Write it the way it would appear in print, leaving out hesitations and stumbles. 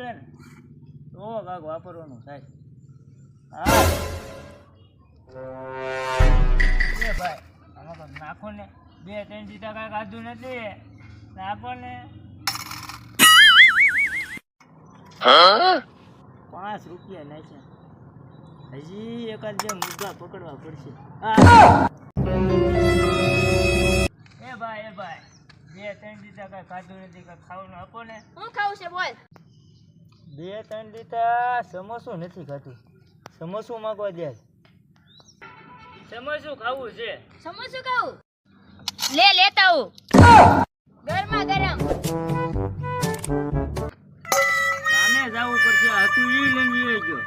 ખૂટે ને તો કાંક વાપરવાનું થાય. હા એ ભાઈ આમાં તો નાખો ને 2-3 દીધા કાંઈ ખાધું નથી. નાખો ને 5 રૂપિયા નાખ્યા. હજી એકાદ બે મુદ્દા પકડવા પડશે. એ ભાઈ 2-3 દીધા કાંઈ ખાધું નથી. કાંઈ ખાવાનું આપો ને. હું ખાવું છે બોલ. 2-3 દીધા સમોસું નથી ખાધું. સમોસું માંગવા દે. સમોસું ખાવું છે. સમોસું ખાવું લે લેતા આવું ગરમા ગરમ. સામે જવું પડશે. હતું ઈ લઈને ગયો.